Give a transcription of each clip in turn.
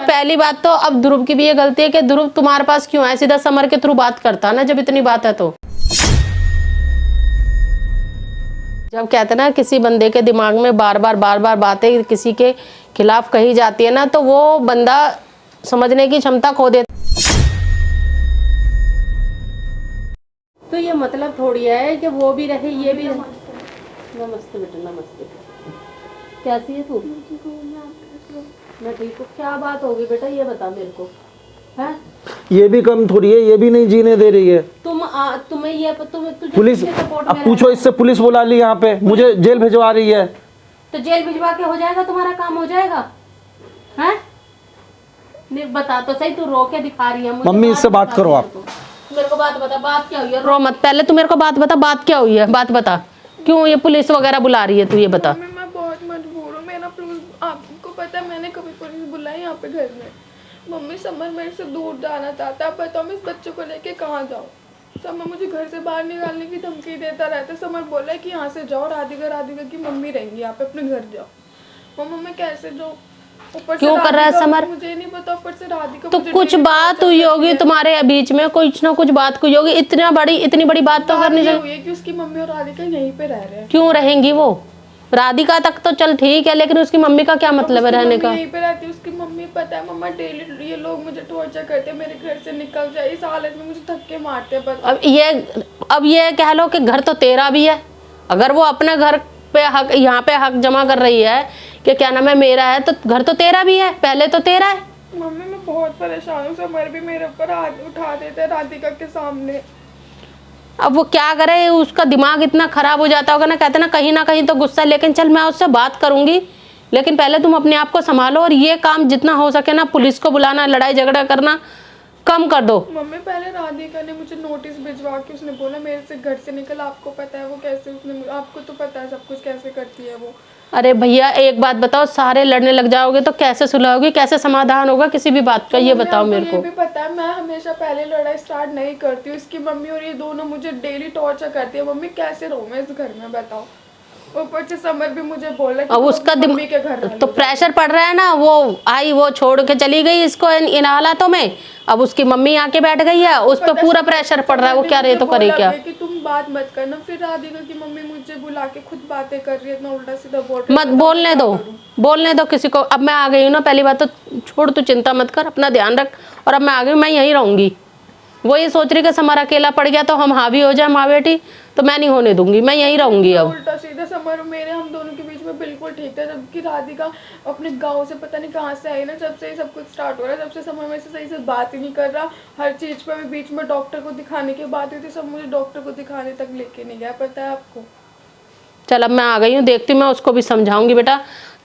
पहली बात तो अब ध्रुव की भी ये गलती है कि ध्रुव तुम्हारे पास क्यों है, सीधा समर के थ्रू बात करता ना जब इतनी बात है तो। जब कहते ना किसी बंदे के दिमाग में बार बार बातें किसी के खिलाफ कही जाती है ना, तो वो बंदा समझने की क्षमता खो देता। तो ये मतलब थोड़ी है कि वो भी रहे ये भी रहे। नमस्ते बेटा, नमस्ते। कैसी है तू? मैं ठीक हूँ। क्या बात होगी बेटा, ये बता मेरे को। है ये भी कम थोड़ी है, ये भी नहीं जीने दे रही है। तुम्हें ये पुलिस, अब पूछो इससे, पुलिस बुला ली यहाँ पे, मुझे जेल भिजवा रही है। तो जेल भिजवा के हो जाएगा, तुम्हारा काम हो जाएगा? हैं? नहीं बता तो सही, तू रो के दिखा रही है मुझे। मम्मी इससे बात करो आप। मेरे को बात बता, बात क्या हुई है? रो मत, पहले तू मेरे को बात बता, बात क्या हुई है, बात बता। क्यों ये पुलिस वगैरह बुला रही है, तू ये बता। मैं बहुत मजबूर हूँ, मेरा आपको पता है मैंने कभी पुलिस बुलाई यहाँ पे घर में। मम्मी समर मेरे से दूर जाना चाहता है, बताओ मैं इस बच्चे को लेके कहाँ जाऊँ? समर मुझे घर से बाहर निकालने की धमकी देता रहता है। समर बोला है कि यहाँ से जाओ, राधिका की मम्मी रहेंगी यहाँ पे, अपने घर जाओ। मम्मा मैं कैसे जाऊँ? ऊपर क्यों कर रहा है समर? मुझे नहीं पता, ऊपर से राधिका तो कुछ बात हुई होगी तुम्हारे बीच में, कुछ ना कुछ बात हुई होगी। इतनी बड़ी बात तो करनी चाहिए कि उसकी मम्मी और राधिका यहीं पे रह रहे हैं। क्यों रहेंगी वो? राधिका तक तो चल ठीक है, लेकिन उसकी मम्मी का क्या मतलब है रहने का? यहीं पे रहती है उसकी मम्मी। पता है मम्मा, डेली ये लोग मुझे टॉर्चर करते हैं, मेरे घर से निकल जाए, इस हालत में मुझे धक्के मारते हैं। अब ये कह लो कि घर तो तेरा भी है। अगर वो अपने घर पे हक, यहाँ पे हक जमा कर रही है कि क्या नाम है मेरा है, तो घर तो तेरा भी है, पहले तो तेरा है। मम्मी मैं बहुत परेशान हूँ, समर भी मेरे ऊपर हाथ उठा देता है राधिका के सामने। अब वो क्या करे, उसका दिमाग इतना खराब हो जाता होगा ना, कहते ना कहीं तो गुस्सा। लेकिन चल मैं उससे बात करूंगी, लेकिन पहले तुम अपने आप को संभालो और ये काम जितना हो सके ना, पुलिस को बुलाना, लड़ाई झगड़ा करना कम कर दो। मम्मी पहले राधिका ने मुझे नोटिस भिजवा के उसने बोला मेरे से घर से निकल। आपको पता है वो कैसे, उसने आपको तो पता है सब कुछ कैसे करती है वो। अरे भैया एक बात बताओ, सारे लड़ने लग जाओगे तो कैसे सुलहोगी, कैसे समाधान होगा किसी भी बात का, ये बताओ मेरे को। ये भी पता है मैं हमेशा पहले लड़ाई स्टार्ट नहीं करती हूँ। इसकी मम्मी और ये दोनों मुझे डेली टॉर्चर करती है। मम्मी कैसे रहूँ मैं इस घर में, बताओ? ऊपर से समर भी मुझे बोला कि अब उसका मम्मी के घर तो प्रेशर पड़ रहा है ना, वो आई वो छोड़ के चली गई इसको इन हालातों में। अब उसकी मम्मी आके बैठ गई है, उस पर पूरा प्रेशर पड़ रहा है। वो क्या रहे तो करे क्या? कि तुम बात मत करना। फिर राधिका की मम्मी मुझे बुला के खुद बातें कर रही है, इतना उल्टा सीधा बोल रही है। मत बोलने दो किसी को। अब मैं आ गई हूँ ना, पहली बात तो छोड़, तू चिंता मत कर, अपना ध्यान रख। और अब मैं आ गई, मैं यहीं रहूंगी। वो ये सोच रही कि समर अकेला पड़ गया तो हम हावी हो जाए माँ बेटी, तो मैं नहीं होने दूंगी, मैं यहीं रहूंगी। अब उल्टा सीधा समर मेरे हम दोनों के बीच में बिल्कुल ठीक था, जबकि राधिका अपने गांव से पता नहीं कहाँ से आई ना, जब से सब कुछ स्टार्ट हो रहा है, जब से समर मेरे से सही से बात ही नहीं कर रहा। हर चीज पे भी बीच में डॉक्टर को दिखाने की बात हुई थी, सब मुझे डॉक्टर को दिखाने तक लेके नहीं गया, पता है आपको? चल अब मैं आ गई हूँ, देखती हूँ, मैं उसको भी समझाऊंगी। बेटा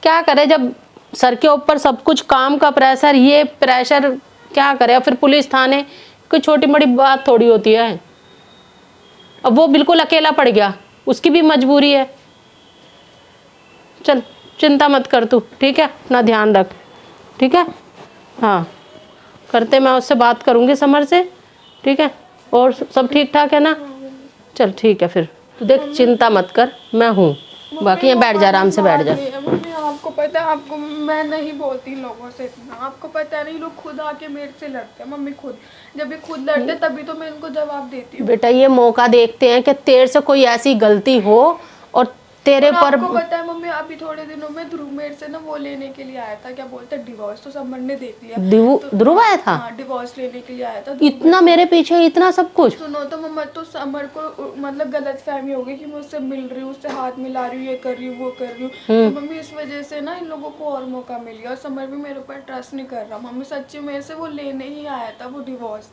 क्या करे, जब सर के ऊपर सब कुछ काम का प्रेशर, ये प्रेशर क्या करे। और फिर पुलिस थाने, कोई छोटी बड़ी बात थोड़ी होती है। अब वो बिल्कुल अकेला पड़ गया, उसकी भी मजबूरी है। चल चिंता मत कर तू, ठीक है? अपना ध्यान रख, ठीक है? हाँ करते, मैं उससे बात करूंगी समर से, ठीक है? और सब ठीक ठाक है ना? चल ठीक है फिर, तू देख चिंता मत कर, मैं हूँ। बाकी यहाँ बैठ जा, आराम से बैठ जा। मम्मी आपको पता है, आपको मैं नहीं बोलती लोगों से इतना, आपको पता है नहीं, लोग खुद आके मेरे से लड़ते हैं। मम्मी खुद, जब ये खुद लड़ते तभी तो मैं इनको जवाब देती हूँ। बेटा ये मौका देखते हैं कि तेरे से कोई ऐसी गलती हो और तेरे पर। आपको पता है मम्मी, अभी थोड़े दिनों में ध्रुव मेरे से ना वो लेने के लिए आया था, क्या बोलते हैं, डिवोर्स। तो समर ने देख लिया। ध्रुव आया था? हाँ, डिवोर्स लेने के लिए आया था। इतना मेरे पीछे इतना सब कुछ? सुनो तो मम्मा, तो समर को मतलब गलत फहमी हो गई कि मैं उससे मिल रही हूँ, उससे हाथ मिला रही हूँ, ये कर रही हूँ, वो कर रही हूँ। तो मम्मी इस वजह से ना इन लोगों को और मौका मिल गया, और समर भी मेरे ऊपर ट्रस्ट नहीं कर रहा। मम्मी सच्ची मेरे से वो लेने ही आया था वो डिवोर्स।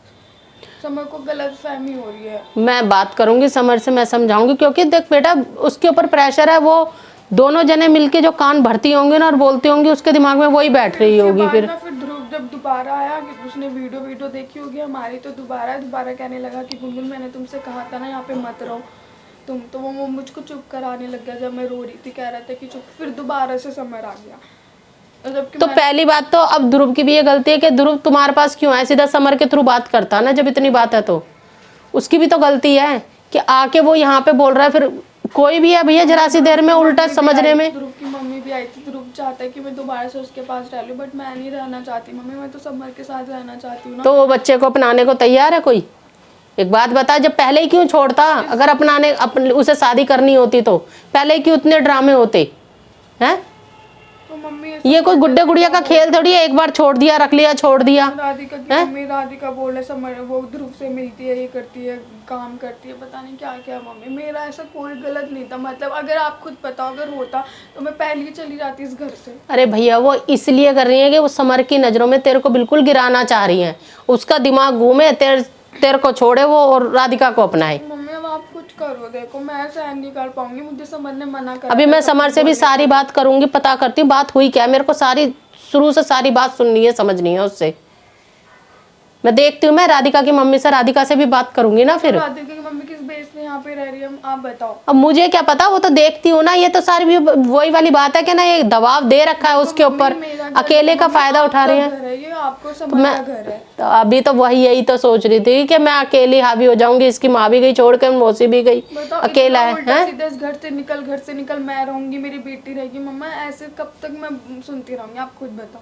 समर को गलत फहमी हो रही है। मैं बात करूंगी समर से, मैं समझाऊंगी, क्योंकि देख बेटा उसके ऊपर प्रेशर है। वो दोनों जने मिलके जो कान भरती होंगे ना और बोलती होंगी, उसके दिमाग में वही बैठ रही होगी। फिर ध्रुव जब दोबारा आया, उसने वीडियो देखी होगी हमारी, तो दोबारा कहने लगा कि गुनगुन मैंने तुमसे कहा था ना यहाँ पे मत रहो तुम, तो वो मुझको चुप कराने लग गया जब मैं रो रही थी, कह रहा था कि चुप। फिर दोबारा से समर आ गया। तो पहली बात तो अब ध्रुव की भी ये गलती है कि ध्रुव तुम्हारे पास क्यों है, सीधा समर के थ्रू बात करता ना जब इतनी बात है। तो उसकी भी तो गलती है कि आके वो यहाँ पे बोल रहा है। फिर कोई भी है भैया जरा सी देर में उल्टा समझने में। ध्रुव की मम्मी भी आई थी, ध्रुव चाहता है कि मैं दोबारा से उसके पास रह लूं, बट मैं नहीं रहना चाहती मम्मी, मैं तो समर के साथ रहना चाहती हूँ ना। तो वो बच्चे को अपनाने को तैयार है कोई? एक बात बता, जब पहले ही क्यों छोड़ता? अगर अपनाने उसे शादी करनी होती तो पहले ही क्यों इतने ड्रामे होते हैं? तो मम्मी ये कोई गुड्डे गुड़िया का खेल थोड़ी है, एक बार छोड़ दिया रख लिया छोड़ दिया। राधिका की मम्मी, राधिका बोल रहे समर वो ध्रुव से मिलती है, ये करती है, काम करती है, पता नहीं क्या क्या मम्मी। मेरा ऐसा कोई गलत नहीं था, मतलब अगर आप खुद पता अगर होता तो मैं पहले ही चली जाती इस घर से। अरे भैया वो इसलिए कर रही है कि वो समर की नजरों में तेरे को बिल्कुल गिराना चाह रही है, उसका दिमाग घूमे, तेरे को छोड़े वो और राधिका को अपनाए। मम्मी अब आप कुछ करो, देखो मैं सहन नहीं कर पाऊंगी, मुझे समर ने मना करा। अभी मैं समर से भी सारी बात करूंगी, पता करती हूँ बात हुई क्या, मेरे को सारी शुरू से सारी बात सुननी है, समझनी है उससे। मैं देखती हूँ, मैं राधिका की मम्मी से, राधिका से भी बात करूंगी ना फिर। राधिका की मम्मी किस बेस पे यहाँ पे रह रही है आप बताओ। अब मुझे क्या पता, वो तो देखती हूँ ना। ये तो सारी भी वही वाली बात है कि ना, ये दबाव दे रखा है उसके ऊपर, अकेले का फायदा उठा रही है। ये आपको समर का घर है। तो अभी तो वही यही तो सोच रही थी कि मैं अकेली हावी हो जाऊंगी, इसकी माँ भी गई छोड़ के, मौसी भी गई, अकेला है। सीधे घर से निकल मैं रहूंगी, मेरी बेटी रहेगी। मम्मा ऐसे कब तक मैं सुनती रहूंगी, आप खुद बताओ।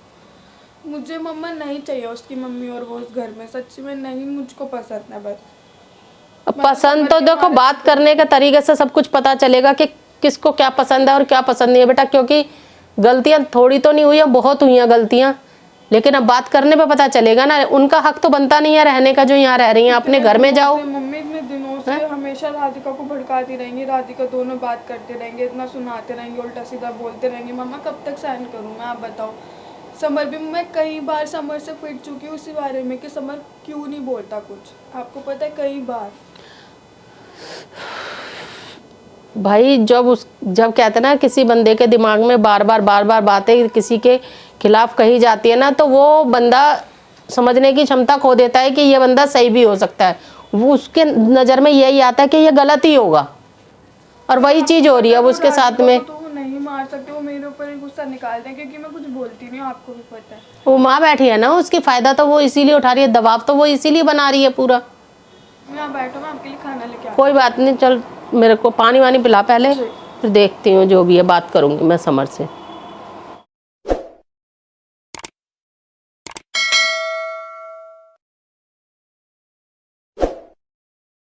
मुझे मम्मा नहीं चाहिए उसकी मम्मी और वो उस घर में, सच्ची में नहीं, मुझको पसंद है बस। पसंद तो देखो, बात करने के तरीके से सब कुछ पता चलेगा कि किसको क्या पसंद है और क्या पसंद नहीं है बेटा, क्योंकि गलतियां थोड़ी तो नहीं हुई है, बहुत हुई हैं गलतियां, लेकिन अब बात करने पे पता चलेगा ना। उनका हक तो बनता नहीं है रहने का, जो यहाँ रह रही हैं, अपने घर में जाओ। मम्मी इतने दिनों से हमेशा राधिका को भड़काती रहेंगी, राधिका दोनों बात करते रहेंगे, इतना सुनाते रहेंगे, उल्टा सीधा बोलते रहेंगे। मम्मा कब तक सहन करूँ मैं, आप बताओ। समर भी, मैं कई बार समर से पिट चुकी हूँ उसी बारे में कि समर क्यों नहीं बोलता कुछ, आपको पता है, कई बार। भाई जब कहते ना किसी बंदे के दिमाग में बार बार बातें किसी के खिलाफ कही जाती है ना, तो वो बंदा समझने की क्षमता खो देता है कि ये बंदा सही भी हो सकता है। वो उसके नज़र में यही आता है कि ये गलत ही होगा, और वही चीज़ हो रही है अब उसके साथ में। तो वो नहीं मार सकते, वो मेरे ऊपर ही गुस्सा निकालते हैं क्योंकि मैं कुछ बोलती नहीं हूँ, आपको भी पता है। वो माँ बैठी है ना, उसकी फ़ायदा तो वो इसीलिए उठा रही है, दबाव तो वो इसीलिए बना रही है पूरा। यहाँ बैठो, मैं आपके लिए खाना लेके आती हूँ। कोई बात नहीं, चल मेरे को पानी वानी पिला पहले, फिर देखती हूँ जो भी है, बात करूँगी मैं समर से।